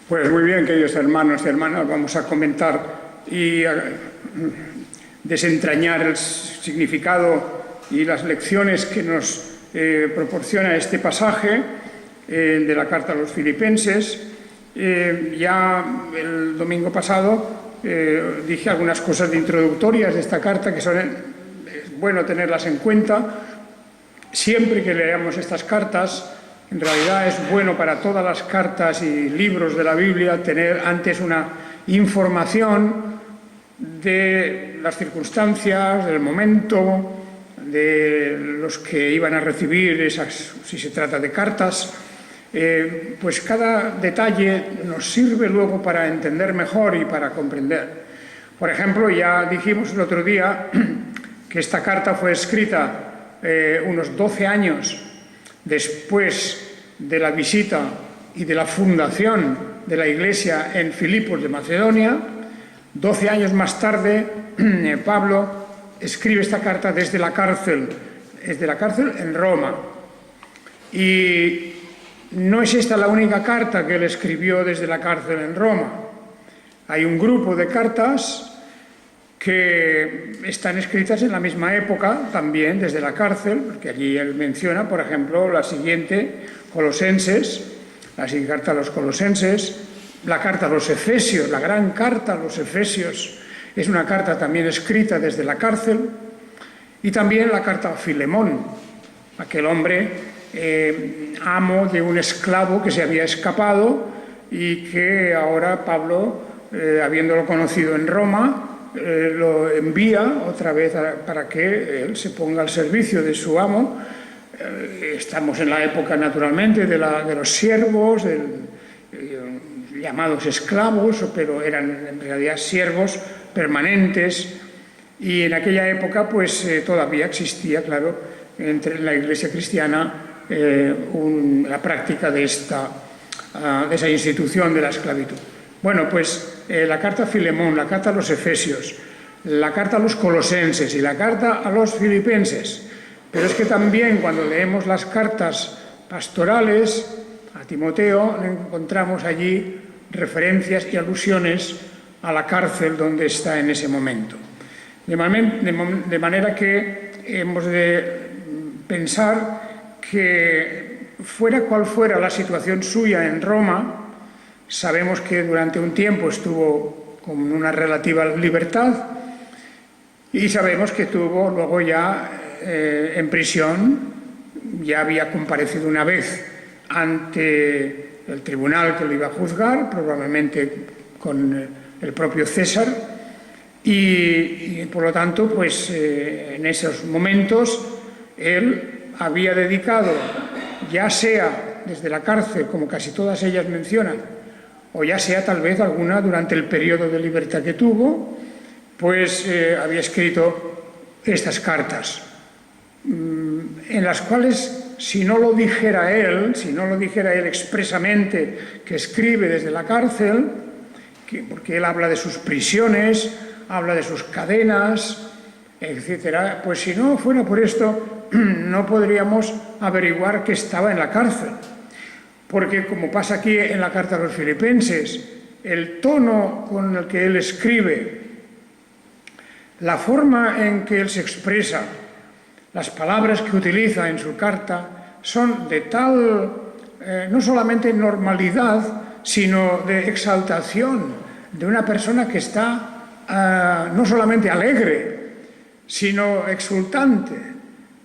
Pues muy bien, queridos hermanos y hermanas, vamos a comentar y a desentrañar el significado y las lecciones que nos proporciona este pasaje de la carta a los Filipenses. Ya el domingo pasado dije algunas cosas introductorias de esta carta que es bueno tenerlas en cuenta. Siempre que leamos estas cartas, en realidad es bueno para todas las cartas y libros de la Biblia tener antes una información de las circunstancias, del momento, de los que iban a recibir esas, si se trata de cartas. Pues cada detalle nos sirve luego para entender mejor y para comprender. Por ejemplo, ya dijimos el otro día que esta carta fue escrita unos 12 años después de la visita y de la fundación de la iglesia en Filipos de Macedonia. 12 años más tarde, Pablo escribe esta carta desde la cárcel en Roma. Y no es esta la única carta que él escribió desde la cárcel en Roma. Hay un grupo de cartas que están escritas en la misma época, también desde la cárcel, porque allí él menciona, por ejemplo, la siguiente, Colosenses, la siguiente carta a los Colosenses, la carta a los Efesios, la gran carta a los Efesios, es una carta también escrita desde la cárcel, y también la carta a Filemón, aquel hombre amo de un esclavo que se había escapado y que ahora Pablo, habiéndolo conocido en Roma, lo envía otra vez para que él se ponga al servicio de su amo. Estamos en la época, naturalmente, de los siervos, llamados esclavos, pero eran en realidad siervos permanentes. Y en aquella época, pues todavía existía, claro, entre la Iglesia cristiana la práctica de esa institución de la esclavitud. Bueno, pues la carta a Filemón, la carta a los Efesios, la carta a los Colosenses y la carta a los Filipenses. Pero es que también cuando leemos las cartas pastorales a Timoteo encontramos allí referencias y alusiones a la cárcel donde está en ese momento. De manera que hemos de pensar que fuera cual fuera la situación suya en Roma, sabemos que durante un tiempo estuvo con una relativa libertad y sabemos que estuvo luego ya en prisión, ya había comparecido una vez ante el tribunal que lo iba a juzgar, probablemente con el propio César, y por lo tanto, pues en esos momentos él había dedicado, ya sea desde la cárcel, como casi todas ellas mencionan, o ya sea tal vez alguna durante el periodo de libertad que tuvo, pues había escrito estas cartas, en las cuales, si no lo dijera él expresamente que escribe desde la cárcel, porque él habla de sus prisiones, habla de sus cadenas, etcétera, pues si no fuera por esto, no podríamos averiguar que estaba en la cárcel. Porque, como pasa aquí en la carta a los Filipenses, el tono con el que él escribe, la forma en que él se expresa, las palabras que utiliza en su carta, son de tal, no solamente normalidad, sino de exaltación, de una persona que está no solamente alegre, sino exultante.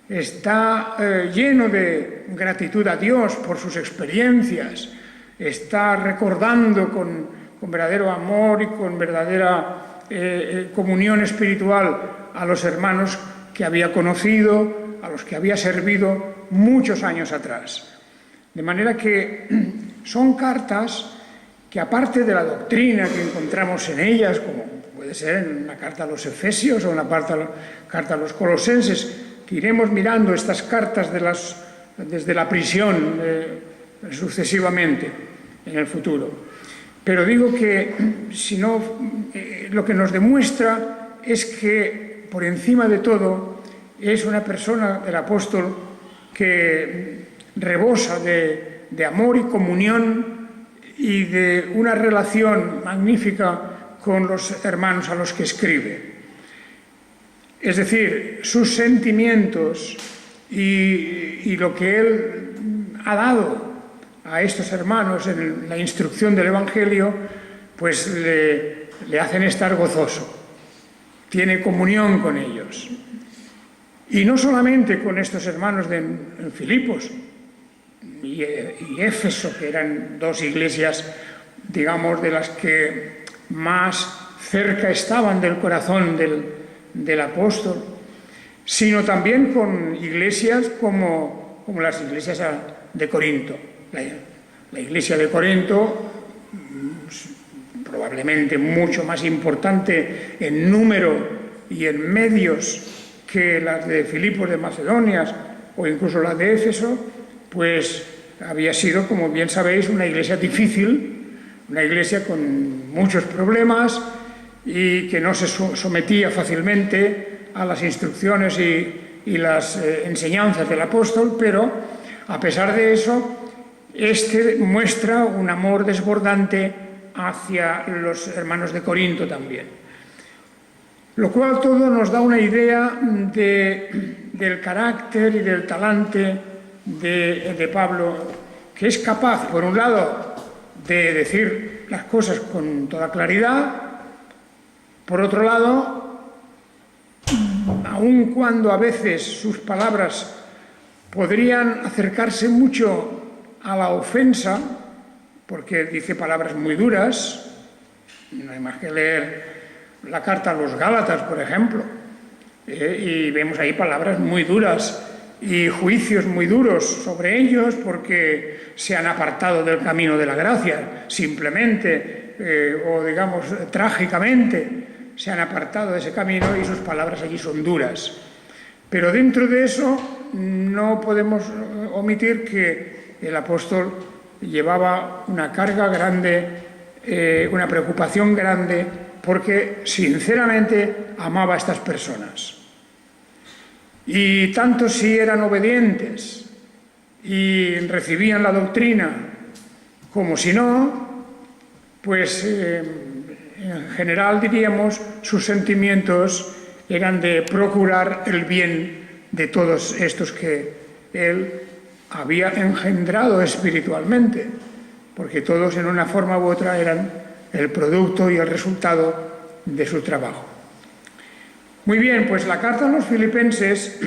Está lleno de gratitud a Dios por sus experiencias, está recordando con verdadero amor y con verdadera comunión espiritual a los hermanos que había conocido, a los que había servido muchos años atrás. De manera que son cartas que, aparte de la doctrina que encontramos en ellas, como puede ser en una carta a los Efesios o una carta a los Colosenses, que iremos mirando estas cartas desde la prisión sucesivamente en el futuro. Pero digo que si no, lo que nos demuestra es que por encima de todo es una persona, el apóstol, que rebosa de amor y comunión y de una relación magnífica con los hermanos a los que escribe. Es decir, sus sentimientos y lo que él ha dado a estos hermanos en la instrucción del Evangelio, pues le hacen estar gozoso. Tiene comunión con ellos. Y no solamente con estos hermanos en Filipos y Éfeso, que eran dos iglesias, digamos, de las que más cerca estaban del corazón del apóstol, sino también con iglesias como las iglesias de Corinto. La iglesia de Corinto, probablemente mucho más importante en número y en medios que las de Filipos de Macedonia o incluso las de Éfeso, pues había sido, como bien sabéis, una iglesia difícil, una iglesia con muchos problemas y que no se sometía fácilmente a las instrucciones y las enseñanzas del apóstol, pero a pesar de eso, este muestra un amor desbordante hacia los hermanos de Corinto también. Lo cual todo nos da una idea del carácter y del talante de Pablo, que es capaz, por un lado, de decir las cosas con toda claridad, por otro lado, aun cuando a veces sus palabras podrían acercarse mucho a la ofensa, porque dice palabras muy duras, no hay más que leer la carta a los Gálatas, por ejemplo, y vemos ahí palabras muy duras y juicios muy duros sobre ellos porque se han apartado del camino de la gracia, simplemente, o digamos trágicamente, se han apartado de ese camino y sus palabras allí son duras. Pero dentro de eso no podemos omitir que el apóstol llevaba una carga grande, una preocupación grande, porque sinceramente amaba a estas personas. Y tanto si eran obedientes y recibían la doctrina, como si no, pues en general diríamos sus sentimientos eran de procurar el bien de todos estos que él había engendrado espiritualmente, porque todos en una forma u otra eran el producto y el resultado de su trabajo. Muy bien, pues la carta a los Filipenses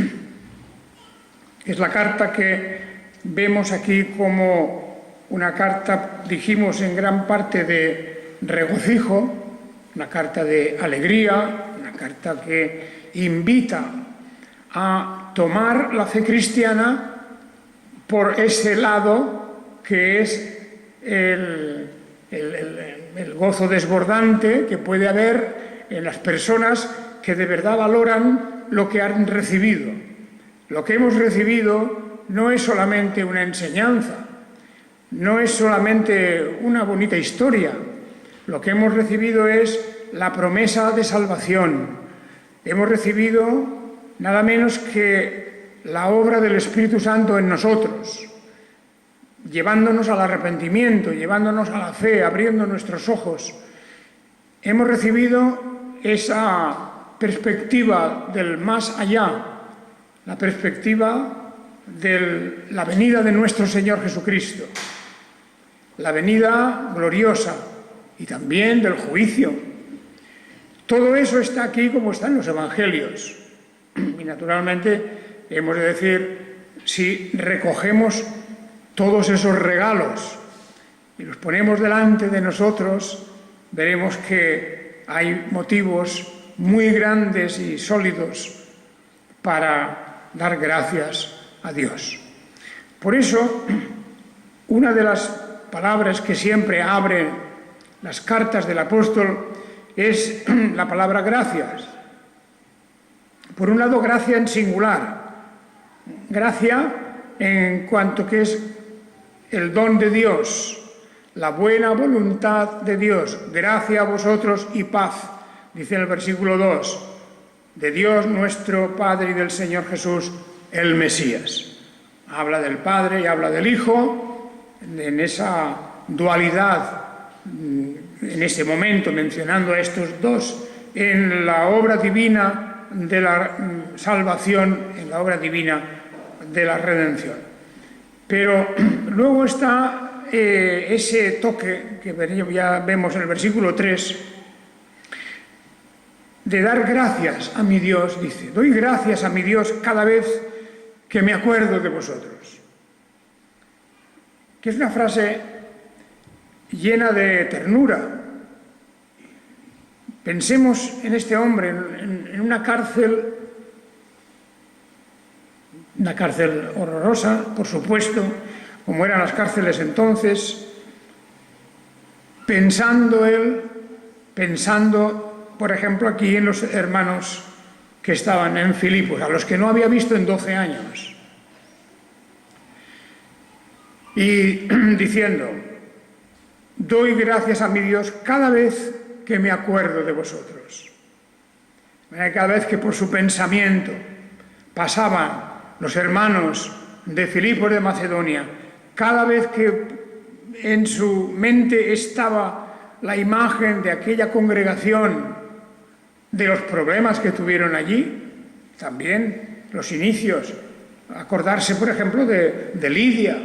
es la carta que vemos aquí como una carta, dijimos, en gran parte de regocijo, una carta de alegría, una carta que invita a tomar la fe cristiana por ese lado que es el gozo desbordante que puede haber en las personas que de verdad valoran lo que han recibido. Lo que hemos recibido no es solamente una enseñanza, no es solamente una bonita historia. Lo que hemos recibido es la promesa de salvación. Hemos recibido nada menos que la obra del Espíritu Santo en nosotros, llevándonos al arrepentimiento, llevándonos a la fe, abriendo nuestros ojos. Hemos recibido esa perspectiva del más allá, la perspectiva de la venida de nuestro Señor Jesucristo, la venida gloriosa y también del juicio. Todo eso está aquí como está en los Evangelios. Y naturalmente hemos de decir, si recogemos todos esos regalos y los ponemos delante de nosotros, veremos que hay motivos muy grandes y sólidos para dar gracias a Dios. Por eso, una de las palabras que siempre abren las cartas del apóstol es la palabra gracias. Por un lado, gracia en singular. Gracia en cuanto que es el don de Dios, la buena voluntad de Dios. Gracia a vosotros y paz, dice en el versículo 2, de Dios nuestro Padre y del Señor Jesús, el Mesías. Habla del Padre y habla del Hijo en esa dualidad en ese momento, mencionando a estos dos en la obra divina de la salvación, en la obra divina de la redención. Pero luego está ese toque que ya vemos en el versículo 3, de dar gracias a mi Dios, dice, doy gracias a mi Dios cada vez que me acuerdo de vosotros. Que es una frase llena de ternura. Pensemos en este hombre, en una cárcel horrorosa, por supuesto, como eran las cárceles entonces, pensando, por ejemplo, aquí en los hermanos que estaban en Filipos, a los que no había visto en 12 años. Y diciendo, doy gracias a mi Dios cada vez que me acuerdo de vosotros. Cada vez que por su pensamiento pasaban los hermanos de Filipos de Macedonia, cada vez que en su mente estaba la imagen de aquella congregación, de los problemas que tuvieron allí, también los inicios, acordarse, por ejemplo, de Lidia,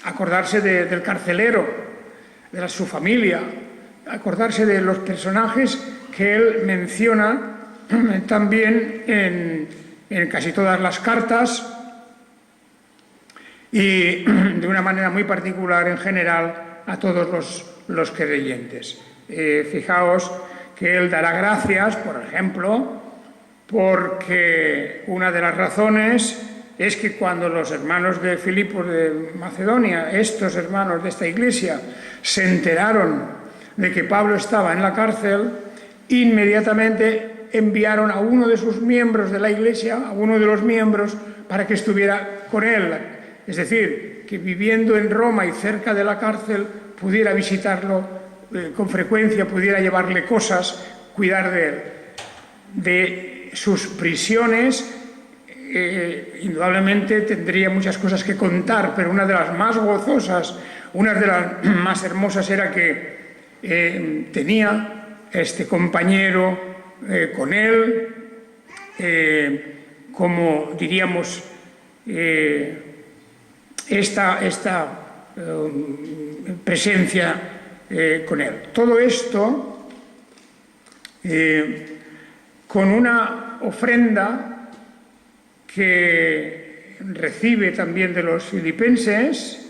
acordarse del carcelero, de su familia, acordarse de los personajes que él menciona también en casi todas las cartas y de una manera muy particular en general a todos los creyentes. Fijaos que él dará gracias, por ejemplo, porque una de las razones es que cuando los hermanos de Filipos de Macedonia, estos hermanos de esta iglesia, se enteraron de que Pablo estaba en la cárcel, inmediatamente enviaron a uno de sus miembros de la iglesia, a uno de los miembros, para que estuviera con él. Es decir, que viviendo en Roma y cerca de la cárcel, pudiera visitarlo con frecuencia, pudiera llevarle cosas, cuidar de él. De sus prisiones, indudablemente tendría muchas cosas que contar, pero una de las más gozosas, una de las más hermosas era que tenía este compañero con él, como diríamos, esta presencia con él. Todo esto con una ofrenda que recibe también de los filipenses.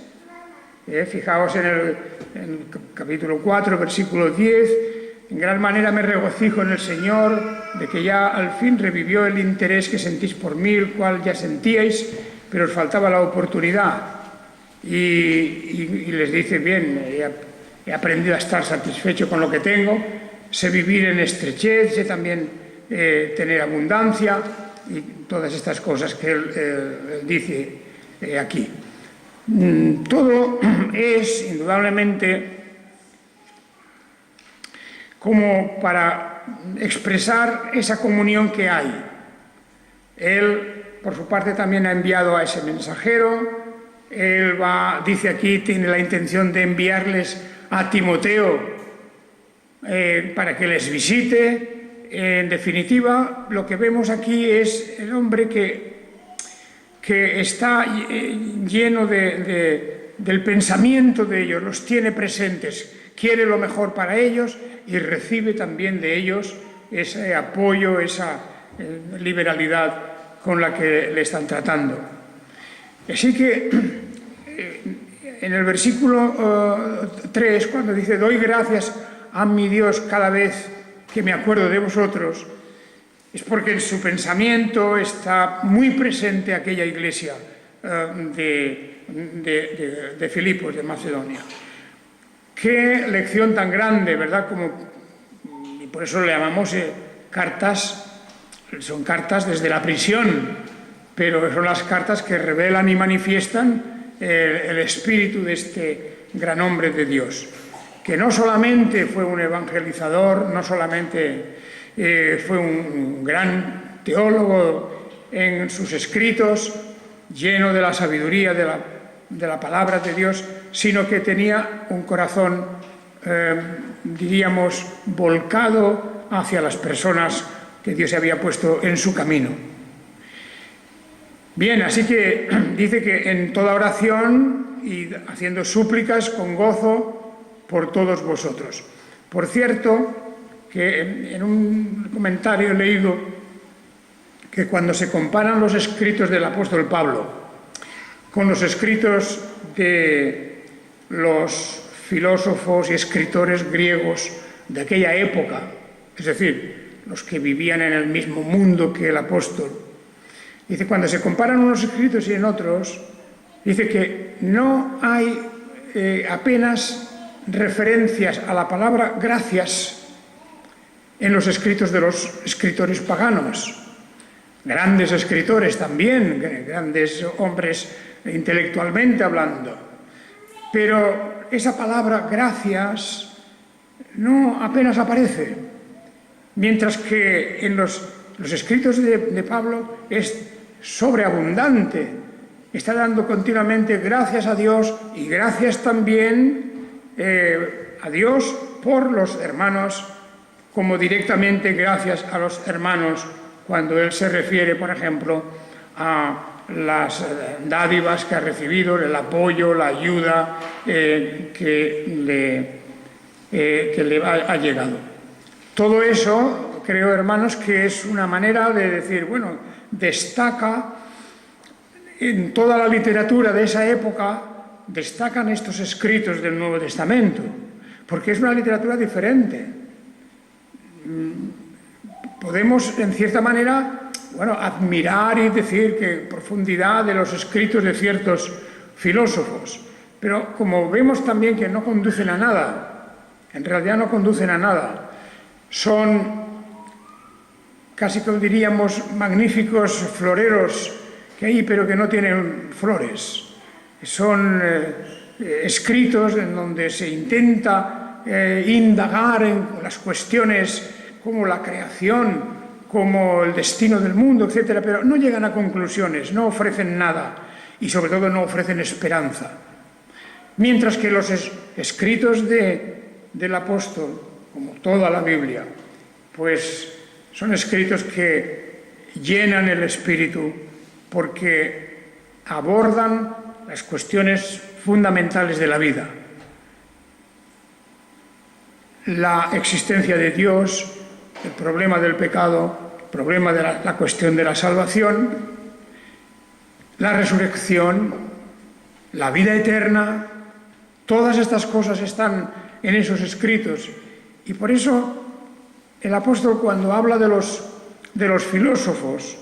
Fijaos en el capítulo 4, versículo 10, en gran manera me regocijo en el Señor de que ya al fin revivió el interés que sentís por mí, el cual ya sentíais, pero os faltaba la oportunidad. Y les dice, bien, he aprendido a estar satisfecho con lo que tengo, sé vivir en estrechez, sé también tener abundancia, y todas estas cosas que él dice aquí. Todo es, indudablemente, como para expresar esa comunión que hay. Él, por su parte, también ha enviado a ese mensajero. Él dice aquí, tiene la intención de enviarles a Timoteo para que les visite. En definitiva, lo que vemos aquí es el hombre que está lleno del pensamiento de ellos, los tiene presentes, quiere lo mejor para ellos y recibe también de ellos ese apoyo, esa liberalidad con la que le están tratando. Así que en el versículo 3, cuando dice, doy gracias a mi Dios cada vez que me acuerdo de vosotros, es porque en su pensamiento está muy presente aquella iglesia de Filipos, de Macedonia. Qué lección tan grande, ¿verdad? Y por eso le llamamos cartas, son cartas desde la prisión, pero son las cartas que revelan y manifiestan el espíritu de este gran hombre de Dios, que no solamente fue un evangelizador, no solamente fue un gran teólogo en sus escritos, lleno de la sabiduría de la palabra de Dios, sino que tenía un corazón, diríamos, volcado hacia las personas que Dios había puesto en su camino. Bien, así que dice que en toda oración y haciendo súplicas con gozo por todos vosotros. Por cierto, que en un comentario he leído que cuando se comparan los escritos del apóstol Pablo con los escritos de los filósofos y escritores griegos de aquella época, es decir, los que vivían en el mismo mundo que el apóstol, dice, cuando se comparan unos escritos y en otros, dice que no hay apenas referencias a la palabra gracias en los escritos de los escritores paganos. Grandes escritores también, grandes hombres intelectualmente hablando. Pero esa palabra gracias no apenas aparece, mientras que en los escritos de Pablo es sobreabundante. Está dando continuamente gracias a Dios y gracias también a Dios por los hermanos, como directamente gracias a los hermanos cuando él se refiere, por ejemplo, a las dádivas que ha recibido, el apoyo, la ayuda que le ha llegado. Todo eso, creo, hermanos, que es una manera de decir, bueno, destaca en toda la literatura de esa época, destacan estos escritos del Nuevo Testamento, porque es una literatura diferente. Podemos, en cierta manera, admirar y decir que profundidad de los escritos de ciertos filósofos, pero como vemos también que no conducen a nada, en realidad no conducen a nada, son casi como diríamos magníficos floreros que hay pero que no tienen flores, son escritos en donde se intenta indagar en las cuestiones como la creación, como el destino del mundo, etcétera, pero no llegan a conclusiones, no ofrecen nada y sobre todo no ofrecen esperanza. Mientras que los escritos del apóstol, como toda la Biblia, pues son escritos que llenan el espíritu porque abordan las cuestiones fundamentales de la vida. La existencia de Dios, el problema del pecado, el problema de la cuestión de la salvación, la resurrección, la vida eterna, todas estas cosas están en esos escritos. Y por eso el apóstol, cuando habla de los filósofos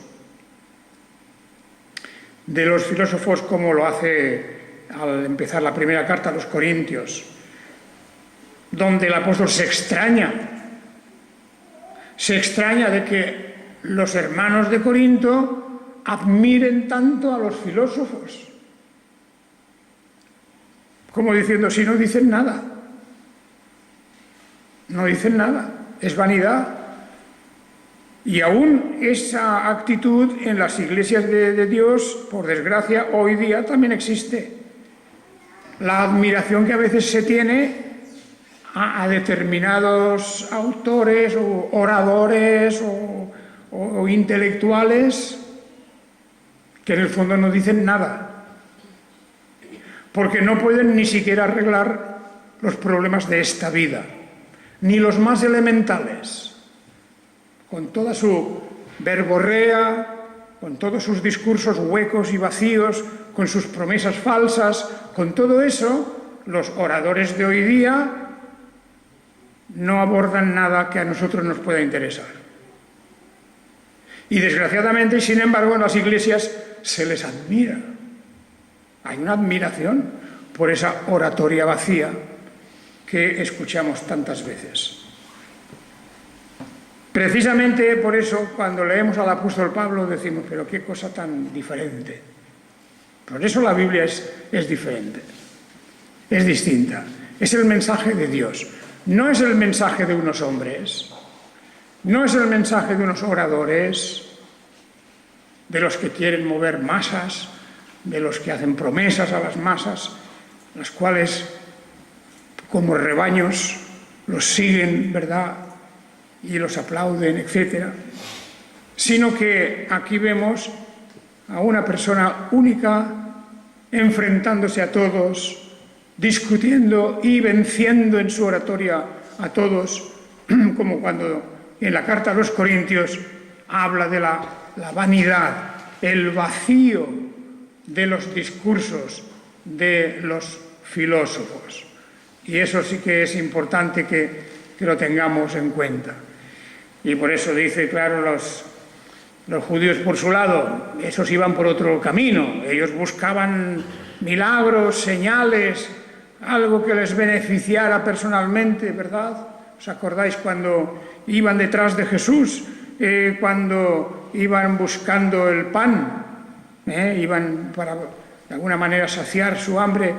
como lo hace al empezar la primera carta a los Corintios, donde el apóstol se extraña de que los hermanos de Corinto admiren tanto a los filósofos, como diciendo, si no dicen nada, es vanidad. Y aún esa actitud en las iglesias de Dios, por desgracia, hoy día también existe. La admiración que a veces se tiene a determinados autores o oradores o intelectuales que en el fondo no dicen nada, porque no pueden ni siquiera arreglar los problemas de esta vida, ni los más elementales, con toda su verborrea, con todos sus discursos huecos y vacíos, con sus promesas falsas, con todo eso, los oradores de hoy día no abordan nada que a nosotros nos pueda interesar. Y desgraciadamente, sin embargo, en las iglesias se les admira. Hay una admiración por esa oratoria vacía que escuchamos tantas veces. Precisamente por eso, cuando leemos al apóstol Pablo, decimos, pero qué cosa tan diferente. Por eso la Biblia es diferente, es distinta. Es el mensaje de Dios. No es el mensaje de unos hombres, no es el mensaje de unos oradores, de los que quieren mover masas, de los que hacen promesas a las masas, las cuales como rebaños los siguen, ¿verdad?, y los aplauden, etc. Sino que aquí vemos a una persona única enfrentándose a todos, discutiendo y venciendo en su oratoria a todos, como cuando en la carta a los Corintios habla de la vanidad, el vacío de los discursos de los filósofos. Y eso sí que es importante que lo tengamos en cuenta. Y por eso dice, claro, los judíos por su lado, esos iban por otro camino. Ellos buscaban milagros, señales, algo que les beneficiara personalmente, ¿verdad? ¿Os acordáis cuando iban detrás de Jesús? Cuando iban buscando el pan, iban para de alguna manera saciar su hambre,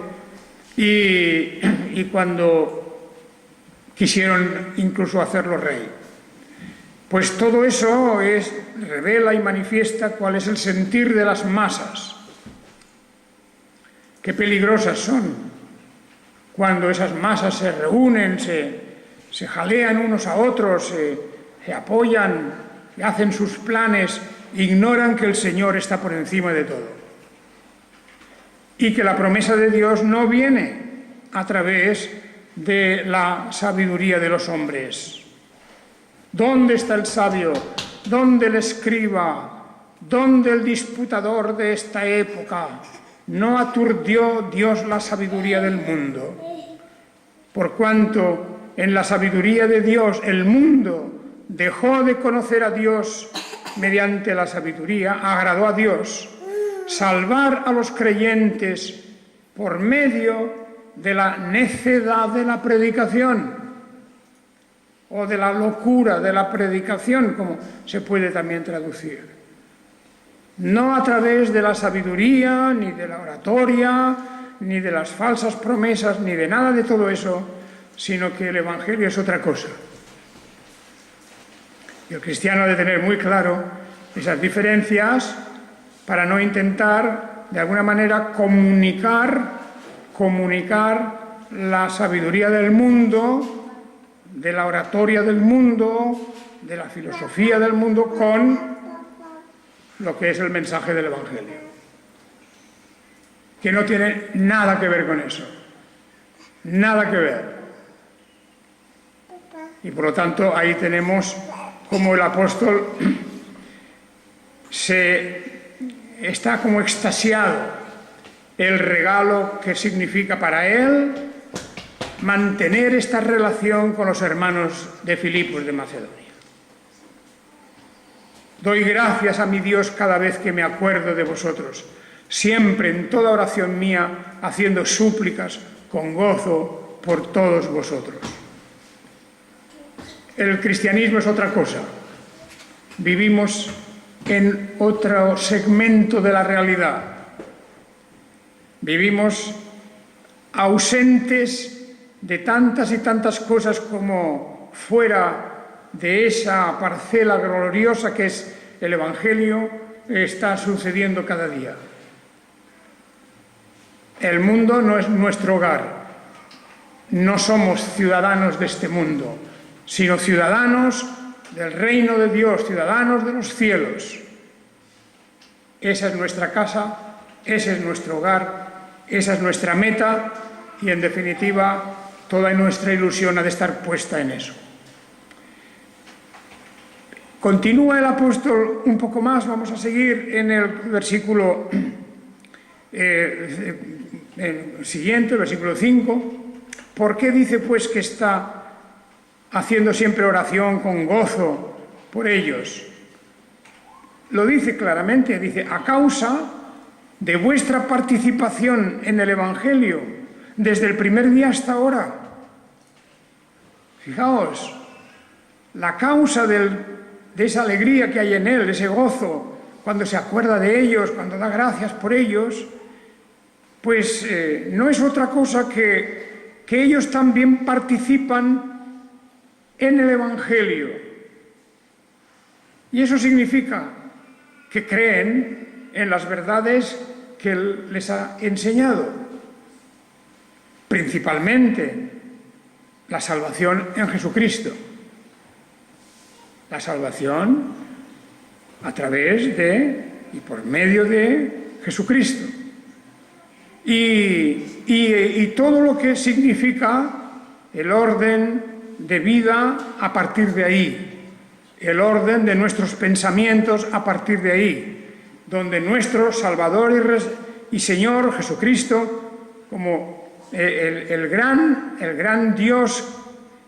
y cuando quisieron incluso hacerlo rey. Pues todo eso revela y manifiesta cuál es el sentir de las masas. Qué peligrosas son cuando esas masas se reúnen, se jalean unos a otros, se apoyan, hacen sus planes, ignoran que el Señor está por encima de todo. Y que la promesa de Dios no viene a través de la sabiduría de los hombres. ¿Dónde está el sabio? ¿Dónde el escriba? ¿Dónde el disputador de esta época? No aturdió Dios la sabiduría del mundo. Por cuanto en la sabiduría de Dios el mundo dejó de conocer a Dios mediante la sabiduría, agradó a Dios salvar a los creyentes por medio de la necedad de la predicación, o de la locura de la predicación, como se puede también traducir. No a través de la sabiduría, ni de la oratoria, ni de las falsas promesas, ni de nada de todo eso, sino que el Evangelio es otra cosa. Y el cristiano ha de tener muy claro esas diferencias para no intentar, de alguna manera, comunicar la sabiduría del mundo, de la oratoria del mundo, de la filosofía del mundo, con lo que es el mensaje del Evangelio, que no tiene nada que ver con eso, nada que ver. Y por lo tanto ahí tenemos como el apóstol está como extasiado el regalo que significa para él mantener esta relación con los hermanos de Filipos de Macedonia. Doy gracias a mi Dios cada vez que me acuerdo de vosotros, siempre en toda oración mía, haciendo súplicas con gozo por todos vosotros. El cristianismo es otra cosa. Vivimos en otro segmento de la realidad. Vivimos ausentes de tantas y tantas cosas como fuera de esa parcela gloriosa que es el Evangelio, está sucediendo cada día. El mundo no es nuestro hogar. No somos ciudadanos de este mundo, sino ciudadanos del reino de Dios, ciudadanos de los cielos. Esa es nuestra casa, ese es nuestro hogar, esa es nuestra meta y, en definitiva, toda nuestra ilusión ha de estar puesta en eso. Continúa el apóstol un poco más, vamos a seguir en el versículo siguiente, el versículo 5. ¿Por qué dice pues que está haciendo siempre oración con gozo por ellos? Lo dice claramente, dice, a causa de vuestra participación en el Evangelio desde el primer día hasta ahora. Fijaos, la causa de esa alegría que hay en él, ese gozo, cuando se acuerda de ellos, cuando da gracias por ellos, pues no es otra cosa que ellos también participan en el Evangelio. Y eso significa que creen en las verdades que Él les ha enseñado. Principalmente la salvación en Jesucristo. La salvación a través de y por medio de Jesucristo. Y todo lo que significa el orden de vida a partir de ahí, el orden de nuestros pensamientos a partir de ahí, donde nuestro Salvador y Señor Jesucristo, como el gran Dios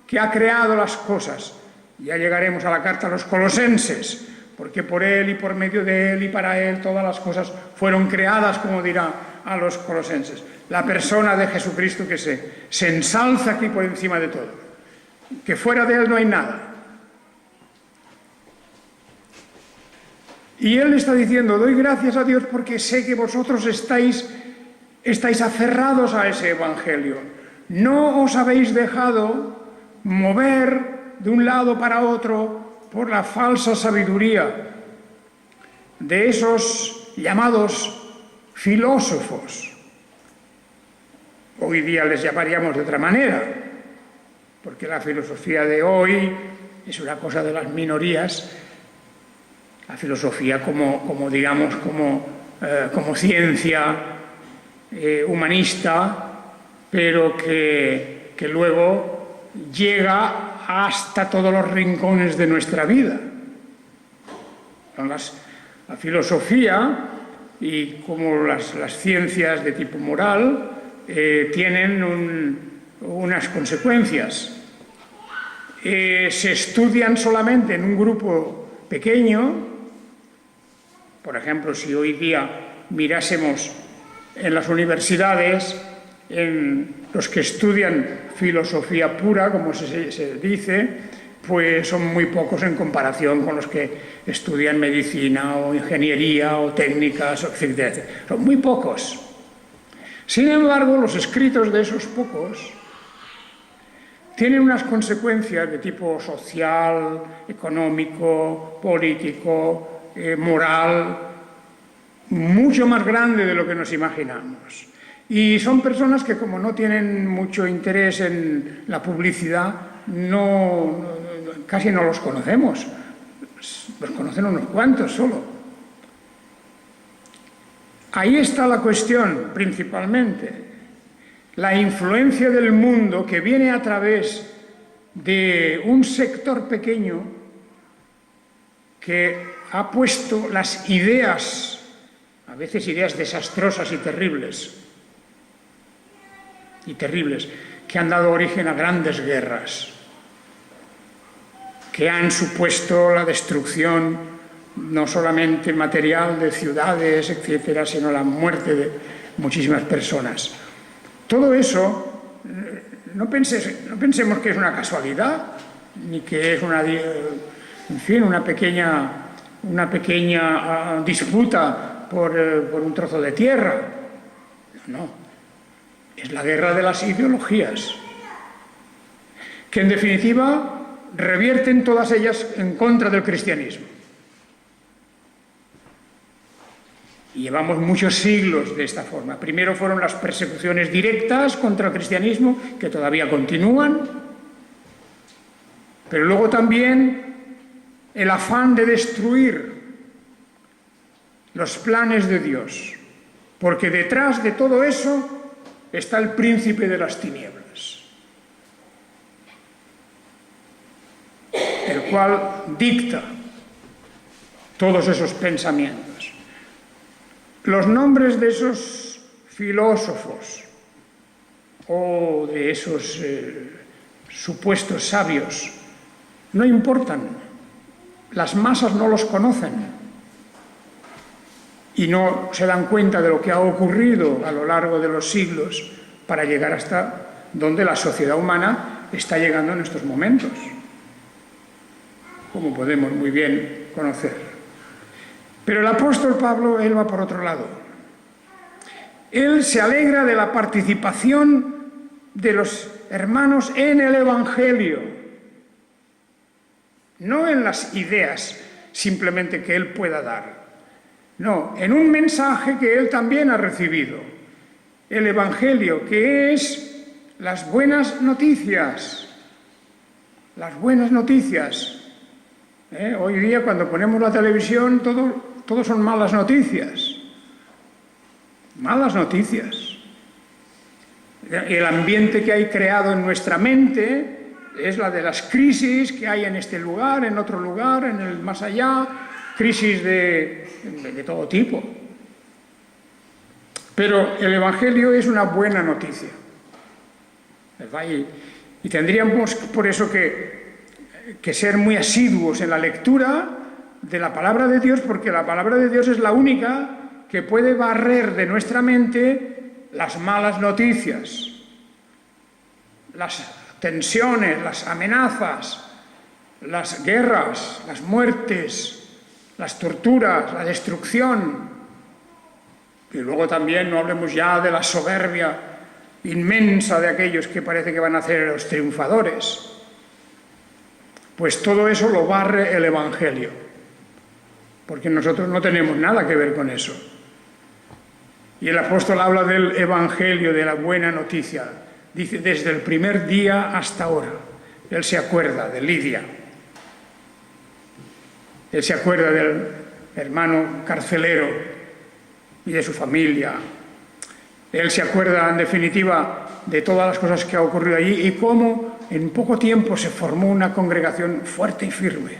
que ha creado las cosas. Ya llegaremos a la carta a los Colosenses, porque por Él y por medio de Él y para Él todas las cosas fueron creadas, como dirá a los Colosenses. La persona de Jesucristo que se ensalza aquí por encima de todo, que fuera de Él no hay nada. Y Él está diciendo, doy gracias a Dios porque sé que vosotros estáis aferrados a ese Evangelio. No os habéis dejado mover de un lado para otro por la falsa sabiduría de esos llamados filósofos. Hoy día les llamaríamos de otra manera, porque la filosofía de hoy es una cosa de las minorías. La filosofía como ciencia humanista, pero que luego llega hasta todos los rincones de nuestra vida. La filosofía y como las ciencias de tipo moral tienen unas consecuencias. Se estudian solamente en un grupo pequeño. Por ejemplo, si hoy día mirásemos en las universidades, en los que estudian filosofía pura, como se dice, pues son muy pocos en comparación con los que estudian medicina o ingeniería o técnicas, etc. Son muy pocos. Sin embargo, los escritos de esos pocos tienen unas consecuencias de tipo social, económico, político, moral, mucho más grande de lo que nos imaginamos. Y son personas que, como no tienen mucho interés en la publicidad, casi no los conocemos. Los conocen unos cuantos solo. Ahí está la cuestión, principalmente. La influencia del mundo que viene a través de un sector pequeño que ha puesto las ideas, a veces ideas desastrosas y terribles, que han dado origen a grandes guerras, que han supuesto la destrucción no solamente material de ciudades, etcétera, sino la muerte de muchísimas personas. Todo eso, no pensemos que es una casualidad, ni que es una pequeña disputa por un trozo de tierra. No, es la guerra de las ideologías, que en definitiva revierten todas ellas en contra del cristianismo. Y llevamos muchos siglos de esta forma. Primero fueron las persecuciones directas contra el cristianismo, que todavía continúan, pero luego también el afán de destruir los planes de Dios, porque detrás de todo eso está el príncipe de las tinieblas, el cual dicta todos esos pensamientos. Los nombres de esos filósofos o de esos supuestos sabios no importan. Las masas no los conocen y no se dan cuenta de lo que ha ocurrido a lo largo de los siglos para llegar hasta donde la sociedad humana está llegando en estos momentos, como podemos muy bien conocer. Pero el apóstol Pablo, él va por otro lado. Él se alegra de la participación de los hermanos en el Evangelio, no en las ideas simplemente que él pueda dar, No, en un mensaje que él también ha recibido. El Evangelio, que es las buenas noticias. Las buenas noticias. Hoy día, cuando ponemos la televisión, todo son malas noticias. Malas noticias. El ambiente que hay creado en nuestra mente es la de las crisis que hay en este lugar, en otro lugar, en el más allá, crisis de todo tipo. Pero el Evangelio es una buena noticia. Y tendríamos por eso que ser muy asiduos en la lectura de la palabra de Dios, porque la palabra de Dios es la única que puede barrer de nuestra mente las malas noticias, las tensiones, las amenazas, las guerras, las muertes, las torturas, la destrucción. Y luego también no hablemos ya de la soberbia inmensa de aquellos que parece que van a ser los triunfadores. Pues todo eso lo barre el Evangelio, porque nosotros no tenemos nada que ver con eso. Y el apóstol habla del Evangelio, de la buena noticia. Dice, desde el primer día hasta ahora. Él se acuerda de Lidia. Él se acuerda del hermano carcelero y de su familia. Él se acuerda, en definitiva, de todas las cosas que ha ocurrido allí y cómo en poco tiempo se formó una congregación fuerte y firme.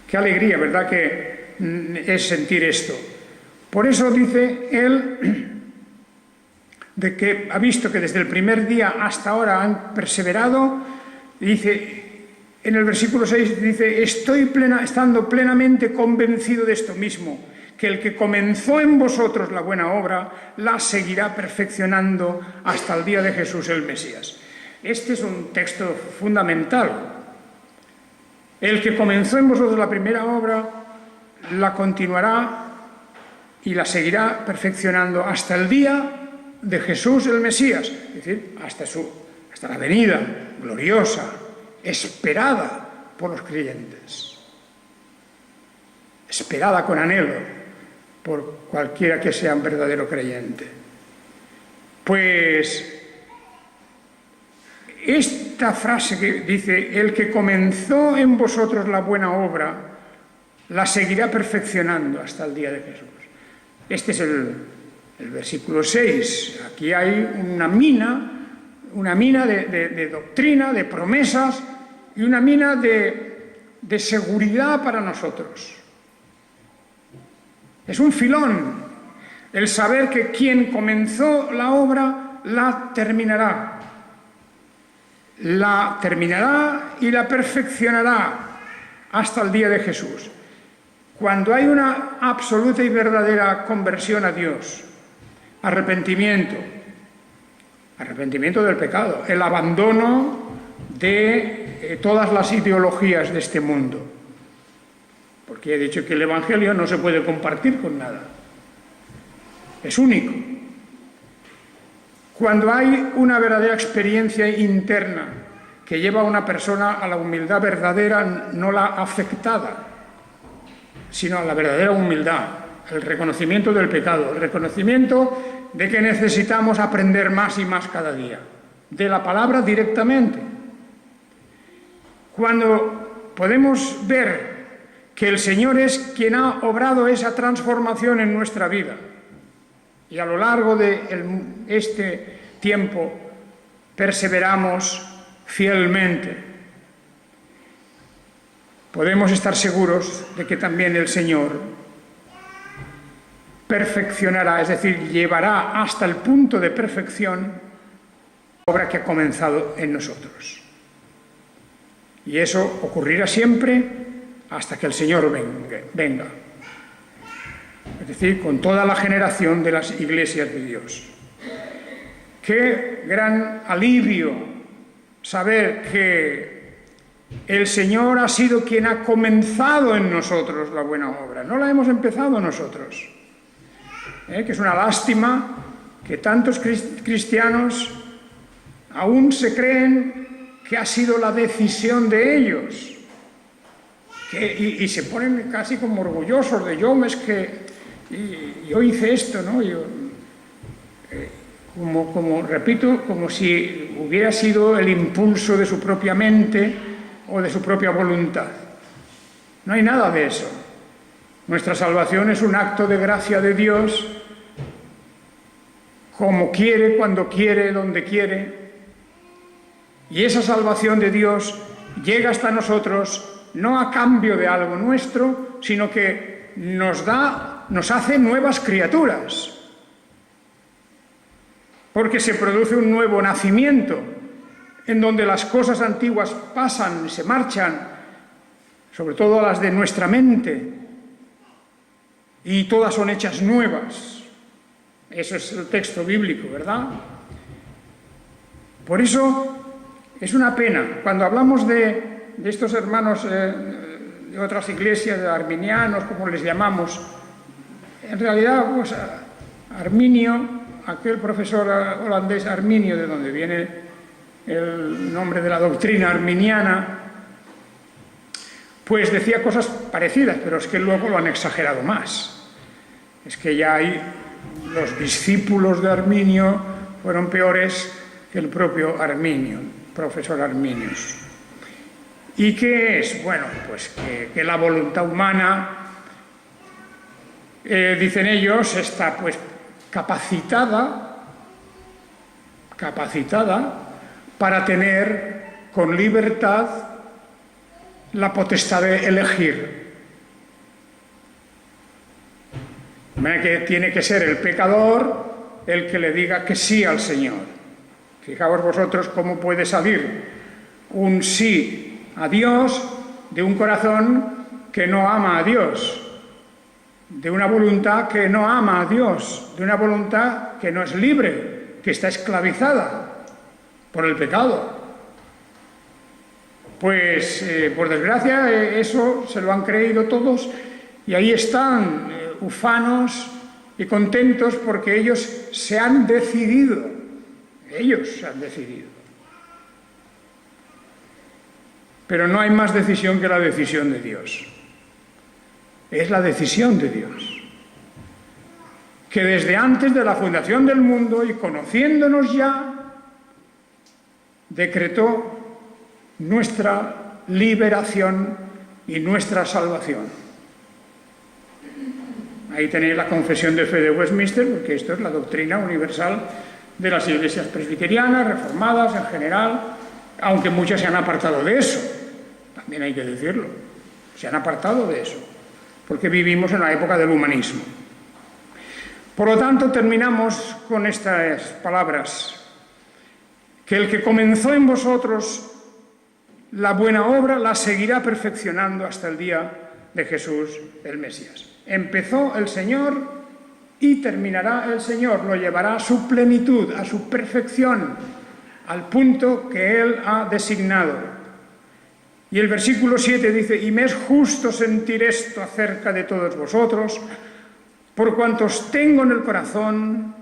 Qué alegría, ¿verdad?, que es sentir esto. Por eso dice él de que ha visto que desde el primer día hasta ahora han perseverado. Dice, en el versículo 6 dice, estando plenamente convencido de esto mismo, que el que comenzó en vosotros la buena obra, la seguirá perfeccionando hasta el día de Jesús el Mesías. Este es un texto fundamental. El que comenzó en vosotros la primera obra, la continuará y la seguirá perfeccionando hasta el día de Jesús el Mesías, es decir, hasta la venida gloriosa, esperada por los creyentes, esperada con anhelo por cualquiera que sea un verdadero creyente. Pues esta frase que dice, el que comenzó en vosotros la buena obra, la seguirá perfeccionando hasta el día de Jesús. Este es el versículo 6. Aquí hay una mina de doctrina, de promesas y una mina de seguridad para nosotros. Es un filón el saber que quien comenzó la obra la terminará. La terminará y la perfeccionará hasta el día de Jesús. Cuando hay una absoluta y verdadera conversión a Dios, arrepentimiento del pecado, el abandono de todas las ideologías de este mundo. Porque he dicho que el Evangelio no se puede compartir con nada. Es único. Cuando hay una verdadera experiencia interna que lleva a una persona a la humildad verdadera, no la afectada, sino a la verdadera humildad, el reconocimiento del pecado, el reconocimiento de que necesitamos aprender más y más cada día, de la palabra directamente. Cuando podemos ver que el Señor es quien ha obrado esa transformación en nuestra vida, y a lo largo de este tiempo perseveramos fielmente, podemos estar seguros de que también el Señor perfeccionará, es decir, llevará hasta el punto de perfección la obra que ha comenzado en nosotros. Y eso ocurrirá siempre hasta que el Señor venga. Es decir, con toda la generación de las iglesias de Dios. Qué gran alivio saber que el Señor ha sido quien ha comenzado en nosotros la buena obra. No la hemos empezado nosotros. Que es una lástima que tantos cristianos aún se creen que ha sido la decisión de ellos. Y se ponen casi como orgullosos de yo, es que yo hice esto, ¿no? Repito, como si hubiera sido el impulso de su propia mente o de su propia voluntad. No hay nada de eso. Nuestra salvación es un acto de gracia de Dios, como quiere, cuando quiere, donde quiere. Y esa salvación de Dios llega hasta nosotros no a cambio de algo nuestro, sino que nos hace nuevas criaturas. Porque se produce un nuevo nacimiento, en donde las cosas antiguas pasan y se marchan, sobre todo las de nuestra mente, y todas son hechas nuevas. Eso es el texto bíblico, ¿verdad? Por eso es una pena, cuando hablamos de estos hermanos de otras iglesias, de arminianos, como les llamamos, en realidad, pues, Arminio, aquel profesor holandés Arminio, de donde viene el nombre de la doctrina arminiana, pues decía cosas parecidas, pero es que luego lo han exagerado más. Es que ya hay los discípulos de Arminio fueron peores que el propio Arminio, profesor Arminius. ¿Y qué es? Bueno, pues que la voluntad humana, dicen ellos, está pues capacitada para tener con libertad la potestad de elegir. De manera que tiene que ser el pecador el que le diga que sí al Señor. Fijaos vosotros cómo puede salir un sí a Dios de un corazón que no ama a Dios, de una voluntad que no ama a Dios, de una voluntad que no es libre, que está esclavizada por el pecado. Pues, por desgracia, eso se lo han creído todos y ahí están ufanos y contentos porque ellos se han decidido. Ellos se han decidido. Pero no hay más decisión que la decisión de Dios. Es la decisión de Dios, que desde antes de la fundación del mundo y conociéndonos ya, decretó nuestra liberación y nuestra salvación. Ahí tenéis la confesión de fe de Westminster, porque esto es la doctrina universal de las iglesias presbiterianas, reformadas en general, aunque muchas se han apartado de eso, también hay que decirlo, se han apartado de eso, porque vivimos en la época del humanismo. Por lo tanto, terminamos con estas palabras: que el que comenzó en vosotros la buena obra la seguirá perfeccionando hasta el día de Jesús el Mesías. Empezó el Señor y terminará el Señor, lo llevará a su plenitud, a su perfección, al punto que Él ha designado. Y el versículo 7 dice: y me es justo sentir esto acerca de todos vosotros, por cuanto os tengo en el corazón,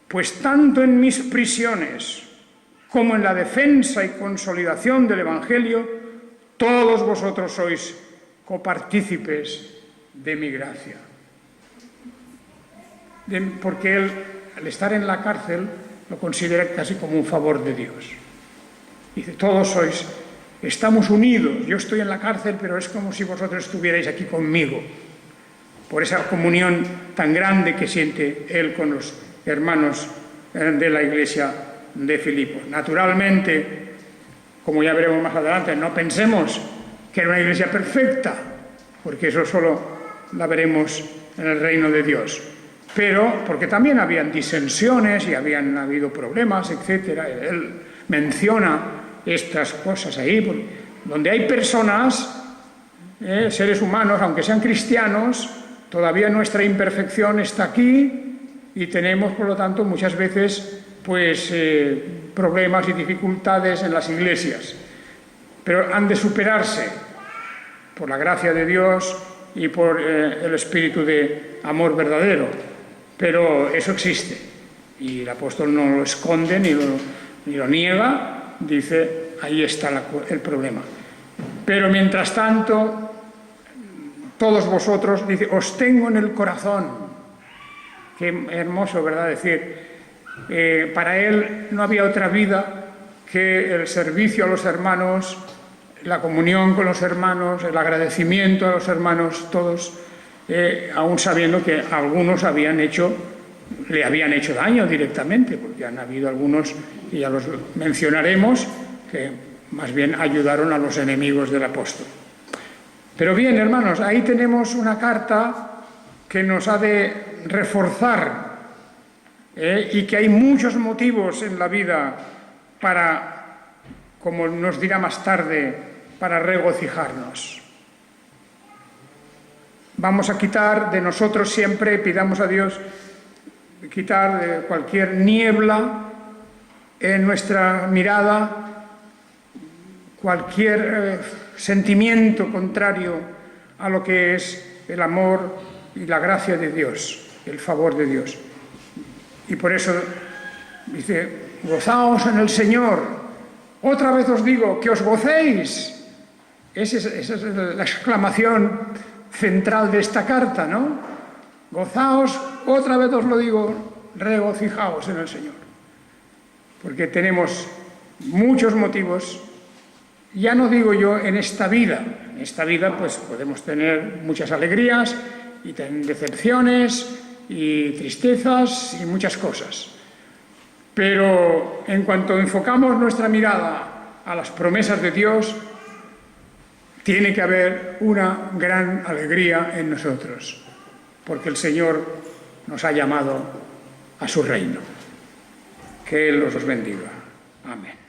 pues tanto en mis prisiones como en la defensa y consolidación del Evangelio, todos vosotros sois copartícipes de mi gracia. Porque él, al estar en la cárcel, lo considera casi como un favor de Dios. Dice: todos estamos unidos, yo estoy en la cárcel, pero es como si vosotros estuvierais aquí conmigo, por esa comunión tan grande que siente él con los hermanos de la iglesia de Filipos. Naturalmente, como ya veremos más adelante, no pensemos que era una iglesia perfecta, porque eso solo la veremos en el reino de Dios. Pero porque también habían disensiones y habían habido problemas, etc. Él menciona estas cosas ahí, donde hay personas, seres humanos, aunque sean cristianos, todavía nuestra imperfección está aquí y tenemos, por lo tanto, muchas veces problemas y dificultades en las iglesias. Pero han de superarse por la gracia de Dios y por el espíritu de amor verdadero. Pero eso existe, y el apóstol no lo esconde ni lo niega, dice: ahí está el problema. Pero mientras tanto, todos vosotros, dice, os tengo en el corazón. Qué hermoso, ¿verdad? Decir, para él no había otra vida que el servicio a los hermanos, la comunión con los hermanos, el agradecimiento a los hermanos, todos, aún sabiendo que algunos le habían hecho daño directamente, porque han habido algunos, y ya los mencionaremos, que más bien ayudaron a los enemigos del apóstol. Pero bien, hermanos, ahí tenemos una carta que nos ha de reforzar y que hay muchos motivos en la vida para, como nos dirá más tarde, para regocijarnos. Vamos a quitar de nosotros siempre, pidamos a Dios, quitar cualquier niebla en nuestra mirada, cualquier sentimiento contrario a lo que es el amor y la gracia de Dios, el favor de Dios. Y por eso dice, gozaos en el Señor. Otra vez os digo, que os gocéis. Esa es la exclamación central de esta carta, ¿no? Gozaos, otra vez os lo digo, regocijaos en el Señor. Porque tenemos muchos motivos, ya no digo yo en esta vida pues podemos tener muchas alegrías y tener decepciones y tristezas y muchas cosas. Pero en cuanto enfocamos nuestra mirada a las promesas de Dios, tiene que haber una gran alegría en nosotros, porque el Señor nos ha llamado a su reino. Que Él os bendiga. Amén.